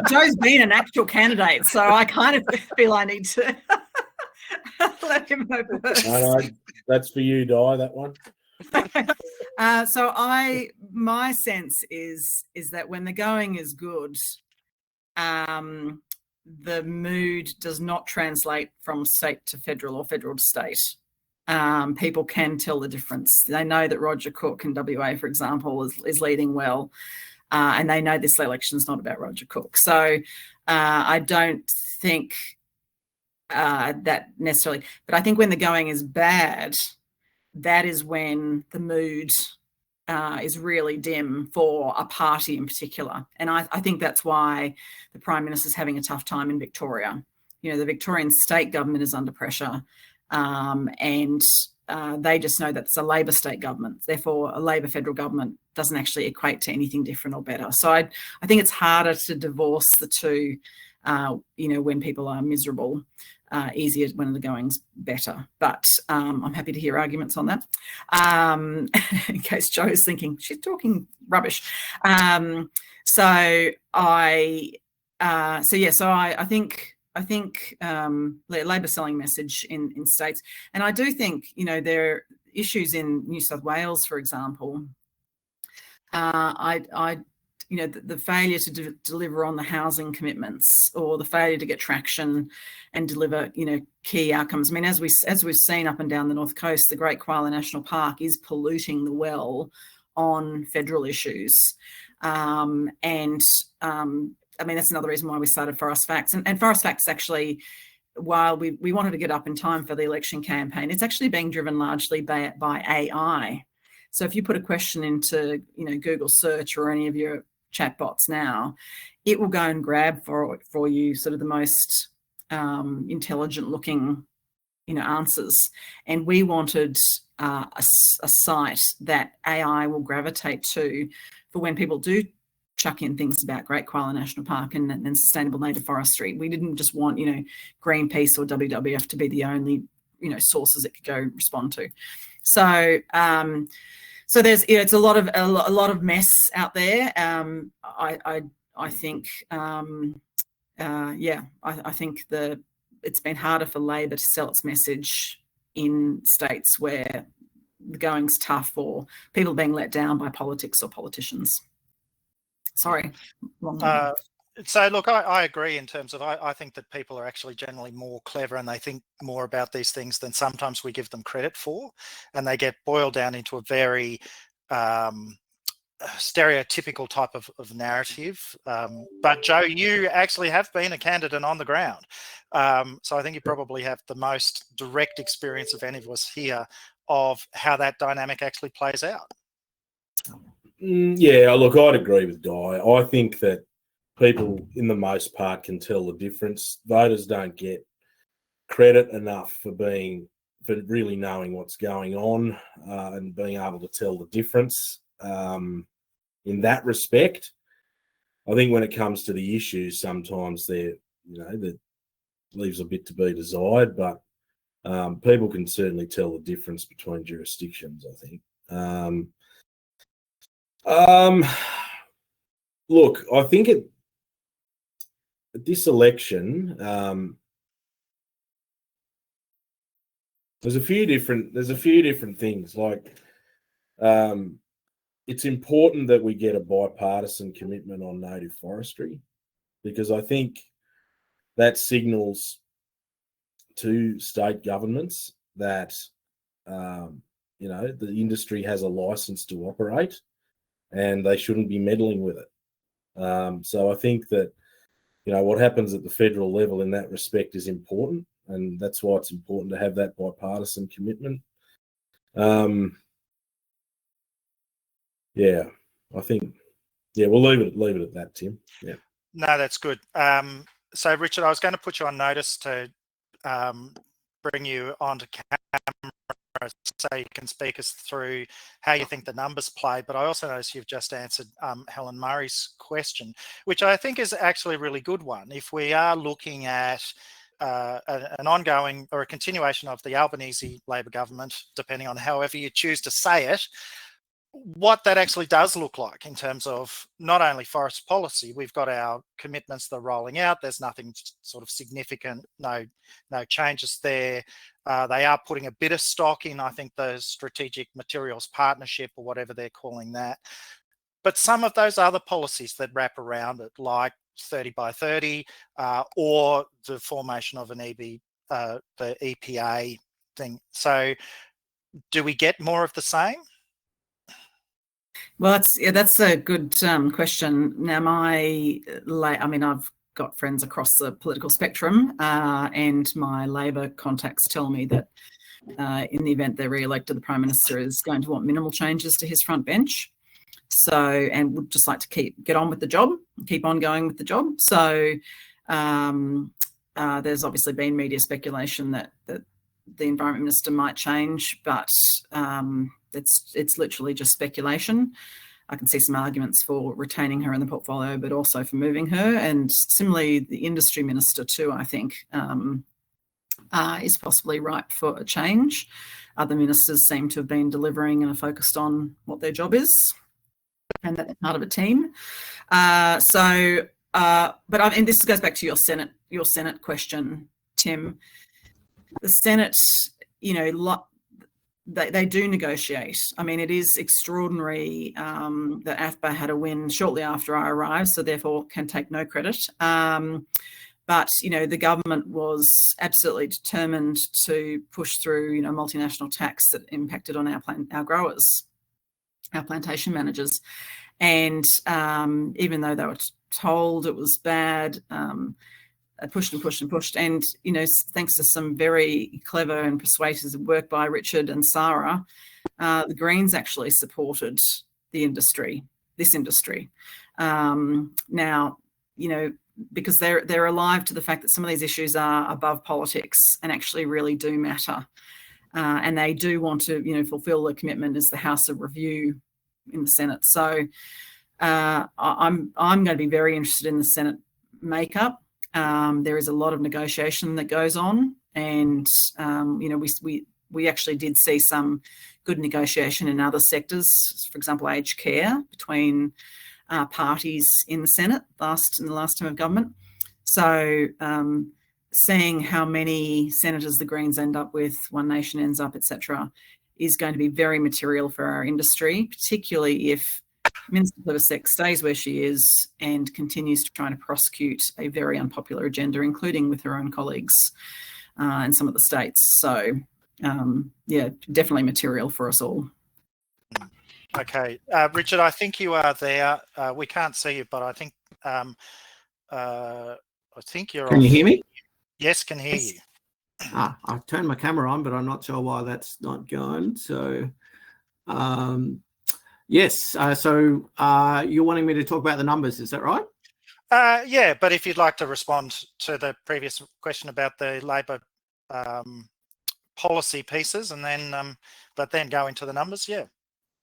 Joe's been an actual candidate, so I kind of feel I need to let him know first. No, that's for you, Di, that one. So my sense is that when the going is good, the mood does not translate from state to federal or federal to state. People can tell the difference. They know that Roger Cook in WA, for example, is leading well, and they know this election is not about Roger Cook. So I don't think that necessarily, but I think when the going is bad, that is when the mood is really dim for a party in particular. And I think that's why the Prime Minister's having a tough time in Victoria. You know, the Victorian state government is under pressure. And they just know that it's a Labor state government. Therefore, a Labor federal government doesn't actually equate to anything different or better. So I think it's harder to divorce the two, when people are miserable, easier when the going's better. But I'm happy to hear arguments on that. In case Joe's thinking, she's talking rubbish. I think Labor selling message in states, and I do think there are issues in New South Wales, for example. The failure to deliver on the housing commitments, or the failure to get traction and deliver key outcomes. I mean, as we've seen up and down the North Coast, the Great Koala National Park is polluting the well on federal issues, I mean, that's another reason why we started Forest Facts. And Forest Facts actually, while we wanted to get up in time for the election campaign, it's actually being driven largely by AI. So if you put a question into Google search or any of your chatbots now, it will go and grab for you sort of the most intelligent looking answers. And we wanted a site that AI will gravitate to for when people do chuck in things about Great Koala National Park and sustainable native forestry. We didn't just want, Greenpeace or WWF to be the only, sources it could go respond to. So, so there's, it's a lot of mess out there. I think, I think it's been harder for Labor to sell its message in states where the going's tough, or people being let down by politics or politicians. Sorry. So look, I agree in terms of, I think that people are actually generally more clever and they think more about these things than sometimes we give them credit for, and they get boiled down into a very stereotypical type of narrative. But Joe, you actually have been a candidate on the ground. So I think you probably have the most direct experience of any of us here of how that dynamic actually plays out. Yeah, look, I'd agree with Di. I think that people, in the most part, can tell the difference. Voters don't get credit enough for really knowing what's going on and being able to tell the difference. In that respect, I think when it comes to the issues, sometimes that leaves a bit to be desired, but people can certainly tell the difference between jurisdictions, I think. Look, I think at this election, there's a few different things. Like, it's important that we get a bipartisan commitment on native forestry, because I think that signals to state governments that the industry has a license to operate and they shouldn't be meddling with it. So I think that what happens at the federal level in that respect is important, and that's why it's important to have that bipartisan commitment. I think we'll leave it at that, Tim. Yeah. No, that's good. So Richard, I was going to put you on notice to bring you onto camera so you can speak us through how you think the numbers play. But I also noticed you've just answered Helen Murray's question, which I think is actually a really good one. If we are looking at an ongoing or a continuation of the Albanese Labor government, depending on however you choose to say it, what that actually does look like in terms of not only forest policy, we've got our commitments that are rolling out. There's nothing sort of significant, no changes there. They are putting a bit of stock in, I think, the Strategic Materials Partnership or whatever they're calling that. But some of those other policies that wrap around it, like 30 by 30 or the formation of an the EPA thing. So do we get more of the same? Well, that's a good question. Now, I've got friends across the political spectrum, and my Labor contacts tell me that in the event they're re-elected, the Prime Minister is going to want minimal changes to his front bench. So, and would just like to get on with the job, keep on going with the job. So, there's obviously been media speculation that the Environment Minister might change, but it's literally just speculation. I can see some arguments for retaining her in the portfolio, but also for moving her. And similarly, the Industry Minister too, I think, is possibly ripe for a change. Other ministers seem to have been delivering and are focused on what their job is, and that they're part of a team. And this goes back to your Senate question, Tim. The Senate, they do negotiate. I mean, it is extraordinary that AFPA had a win shortly after I arrived, so therefore can take no credit. But, the government was absolutely determined to push through, multinational tax that impacted on our growers, our plantation managers. And even though they were told it was bad, pushed and pushed and pushed. And, thanks to some very clever and persuasive work by Richard and Sarah, the Greens actually supported this industry. Now, because they're alive to the fact that some of these issues are above politics and actually really do matter. And they do want to, fulfill the commitment as the House of Review in the Senate. So I'm going to be very interested in the Senate makeup. There is a lot of negotiation that goes on, and we actually did see some good negotiation in other sectors, for example, aged care between parties in the Senate in the last term of government. So seeing how many senators the Greens end up with, One Nation ends up, etc., is going to be very material for our industry, particularly if Minister Plibersek stays where she is and continues to try to prosecute a very unpopular agenda, including with her own colleagues in some of the states. So, definitely material for us all. Okay, Richard, I think you are there. We can't see you, but I think you're. Can you hear me? Yes, can hear you. I turned my camera on, but I'm not sure why that's not going. So, yes. So you're wanting me to talk about the numbers, is that right? Yeah, but if you'd like to respond to the previous question about the Labor policy pieces, and then but then go into the numbers, yeah.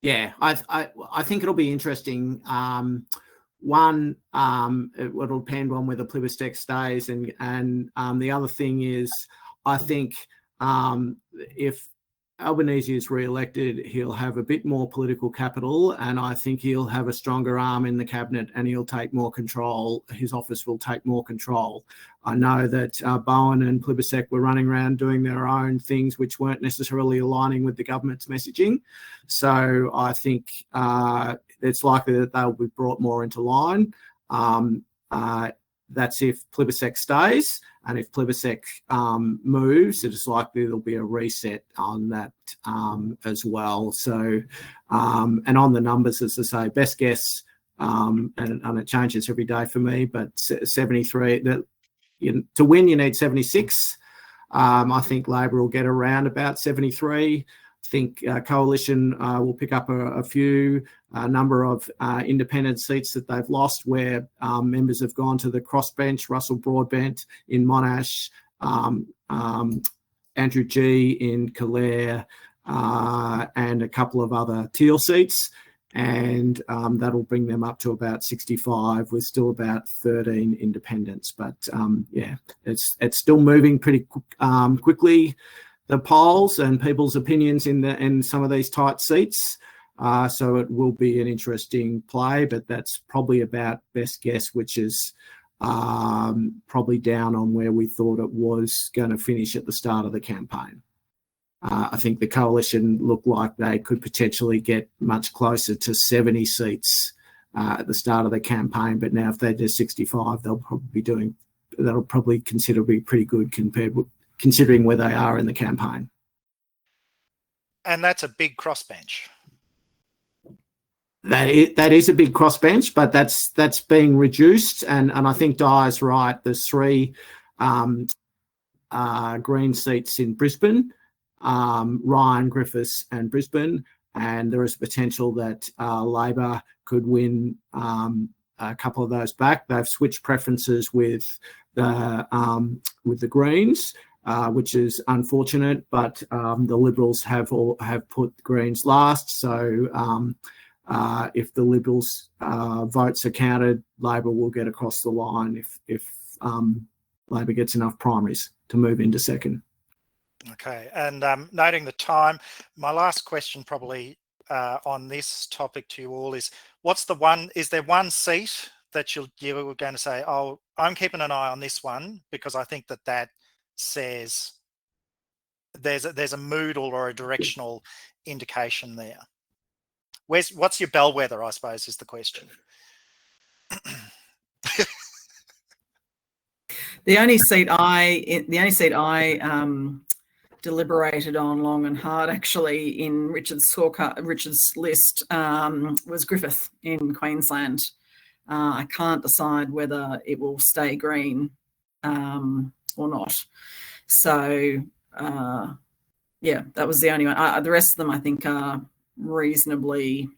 Yeah, I think it'll be interesting. One, it'll depend on whether Plibersek stays, and the other thing is, I think if Albanese is re-elected, he'll have a bit more political capital, and I think he'll have a stronger arm in the cabinet, and he'll take more control. His office will take more control. I know that Bowen and Plibersek were running around doing their own things which weren't necessarily aligning with the government's messaging. So I think it's likely that they'll be brought more into line. That's if Plibersek stays, and if Plibersek moves, it is likely there'll be a reset on that as well. So, and on the numbers, as I say, best guess, and it changes every day for me, but 73. To win, you need 76. I think Labor will get around about 73. I think Coalition will pick up a few number of independent seats that they've lost where members have gone to the crossbench, Russell Broadbent in Monash, Andrew G in Calare, and a couple of other Teal seats. And that'll bring them up to about 65 with still about 13 independents. But yeah, it's still moving pretty quickly, the polls and people's opinions in some of these tight seats. So it will be an interesting play, but that's probably about best guess, which is probably down on where we thought it was going to finish at the start of the campaign. I think the Coalition looked like they could potentially get much closer to 70 seats at the start of the campaign, but now if they do 65, they'll probably consider be pretty good considering where they are in the campaign. And that's a big crossbench. That is a big crossbench, but that's being reduced, and I think Dyer's right. There's 3 Green seats in Brisbane, Ryan, Griffiths and Brisbane, and there is potential that Labor could win a couple of those back. They've switched preferences with the Greens, which is unfortunate, but the Liberals have put the Greens last. So if the Liberals' votes are counted, Labor will get across the line if Labor gets enough primaries to move into second. Okay, and noting the time, my last question probably on this topic to you all is, is there one seat that you were going to say, oh, I'm keeping an eye on this one because I think that says there's a mood or a directional indication there? What's your bellwether, I suppose, is the question. The only seat I deliberated on long and hard, actually, in Richard's list was Griffith in Queensland. I can't decide whether it will stay green or not. So, yeah, that was the only one. The rest of them, I think, are reasonably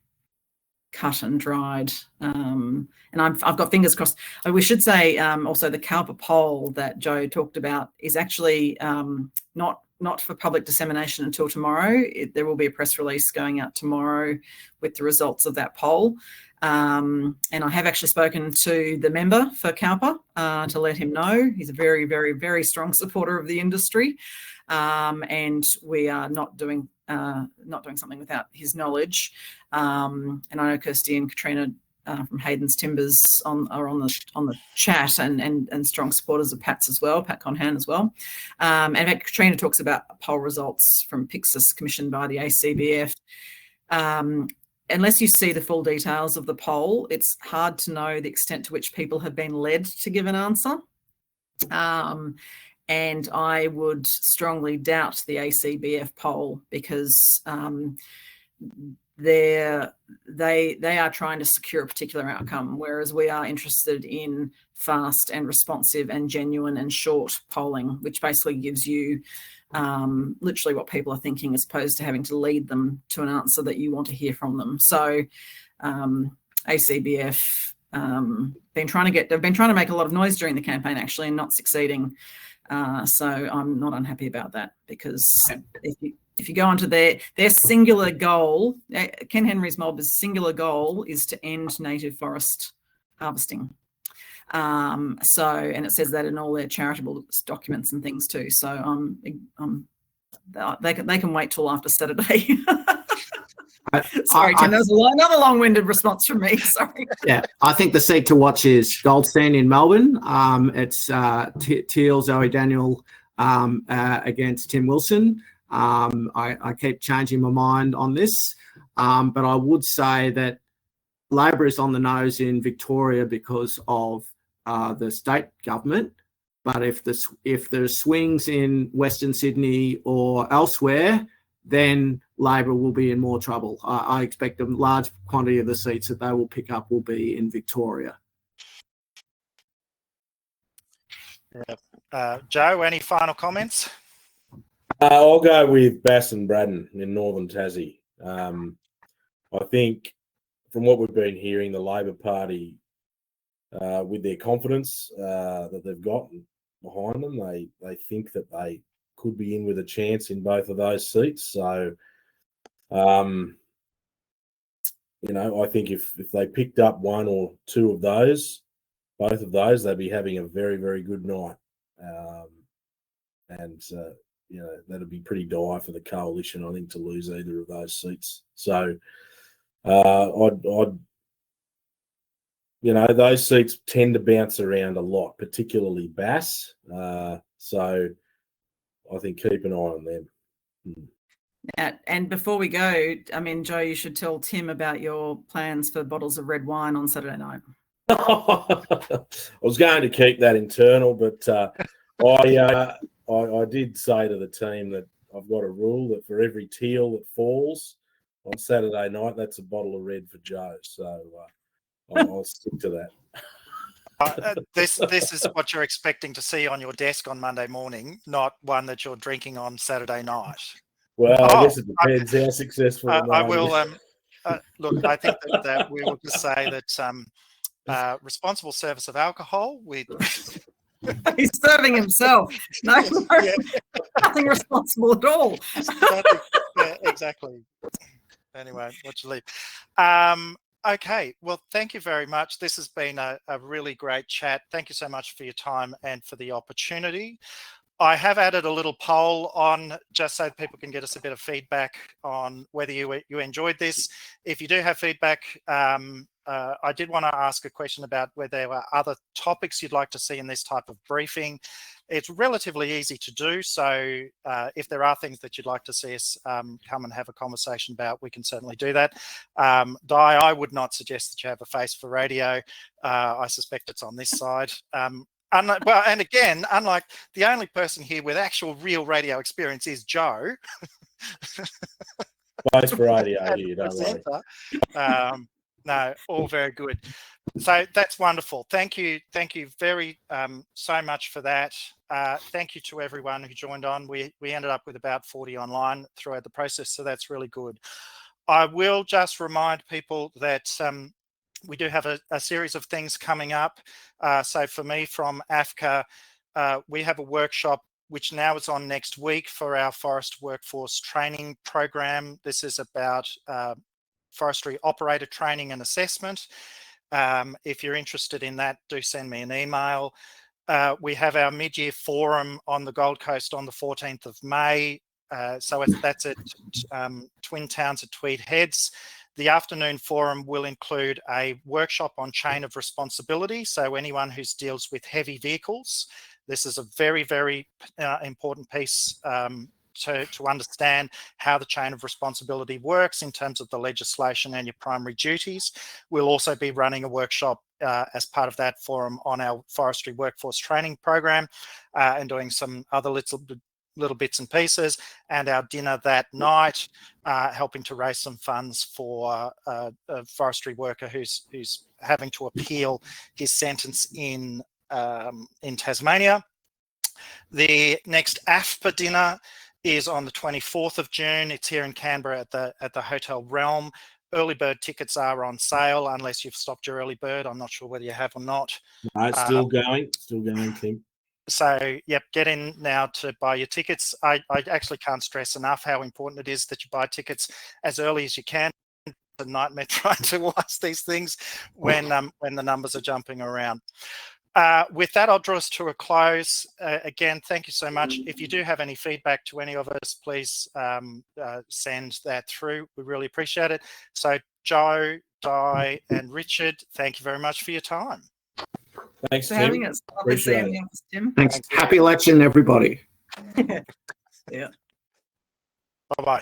cut and dried. And I've got fingers crossed. We should say also the Cowper poll that Joe talked about is actually not for public dissemination until tomorrow. There will be a press release going out tomorrow with the results of that poll. And I have actually spoken to the member for Cowper to let him know. He's a very, very, very strong supporter of the industry. And we are not doing something without his knowledge. And I know Kirsty and Katrina from Hayden's Timbers are on the chat and strong supporters of Pat's as well, Pat Conhan as well. And in fact, Katrina talks about poll results from Pixis commissioned by the ACBF. Unless you see the full details of the poll, it's hard to know the extent to which people have been led to give an answer. And I would strongly doubt the ACBF poll because they are trying to secure a particular outcome, whereas we are interested in fast and responsive and genuine and short polling, which basically gives you literally what people are thinking, as opposed to having to lead them to an answer that you want to hear from them. So ACBF they've been trying to make a lot of noise during the campaign, actually, and not succeeding. So I'm not unhappy about that, because if you go onto their singular goal, Ken Henry's mob's singular goal is to end native forest harvesting. And it says that in all their charitable documents and things too. So they can wait till after Saturday. Sorry, Tim, that was another long-winded response from me. Sorry. Yeah, I think the seat to watch is Goldstein in Melbourne. It's Teal, Zoe Daniel against Tim Wilson. I keep changing my mind on this, but I would say that Labor is on the nose in Victoria because of the state government. But if there's swings in Western Sydney or elsewhere, then Labor will be in more trouble. I expect a large quantity of the seats that they will pick up will be in Victoria. Yeah. Joe, any final comments? I'll go with Bass and Braddon in Northern Tassie. I think from what we've been hearing, the Labor Party, with their confidence that they've got behind them, they think that they could be in with a chance in both of those seats. So, I think if they picked up one or two of those, both of those, they'd be having a very, very good night. That'd be pretty dire for the coalition, I think, to lose either of those seats. So, those seats tend to bounce around a lot, particularly Bass. So I think keep an eye on them. Yeah, and before we go, Joe, you should tell Tim about your plans for bottles of red wine on Saturday night. I was going to keep that internal, but I did say to the team that I've got a rule that for every teal that falls on Saturday night, that's a bottle of red for Joe. So I'll stick to that. This is what you're expecting to see on your desk on Monday morning, not one that you're drinking on Saturday night. Well, I guess it depends how successful. I will. Look, I think that we will just say that responsible service of alcohol. He's serving himself. No, nothing responsible at all. Yeah, exactly. Anyway, what you leave. Okay, well, thank you very much. This has been a really great chat. Thank you so much for your time and for the opportunity. I have added a little poll on just so people can get us a bit of feedback on whether you enjoyed this. If you do have feedback, I did want to ask a question about whether there were other topics you'd like to see in this type of briefing. It's relatively easy to do. So if there are things that you'd like to see us come and have a conversation about, we can certainly do that. Di, I would not suggest that you have a face for radio. I suspect it's on this side. And again, unlike the only person here with actual real radio experience is Joe. Face for radio here, don't worry. No, all very good. So that's wonderful. Thank you very so much for that. Thank you to everyone who joined on. We ended up with about 40 online throughout the process, so that's really good. I will just remind people that we do have a series of things coming up. So for me from AFCA, we have a workshop which now is on next week for our forest workforce training program. This is about forestry operator training and assessment. If you're interested in that, do send me an email. We have our mid-year forum on the Gold Coast on the 14th of May. So that's at Twin Towns at Tweed Heads. The afternoon forum will include a workshop on chain of responsibility. So anyone who deals with heavy vehicles, this is a very, very important piece to understand how the chain of responsibility works in terms of the legislation and your primary duties. We'll also be running a workshop as part of that forum on our forestry workforce training program and doing some other little bits and pieces, and our dinner that night, helping to raise some funds for a forestry worker who's having to appeal his sentence in Tasmania. The next AFPA dinner is on the 24th of June. It's here in Canberra at the Hotel Realm. Early bird tickets are on sale unless you've stopped your early bird. I'm not sure whether you have or not. No, it's still going, Tim. So, yep, get in now to buy your tickets. I actually can't stress enough how important it is that you buy tickets as early as you can. It's a nightmare trying to watch these things when the numbers are jumping around. With that, I'll draw us to a close. Again, thank you so much. If you do have any feedback to any of us, please send that through. We really appreciate it. So Joe, Di, and Richard, thank you very much for your time. Thanks, for Tim. having us. Lovely seeing you, Tim. Thanks. Happy election, everybody. Yeah. Bye-bye.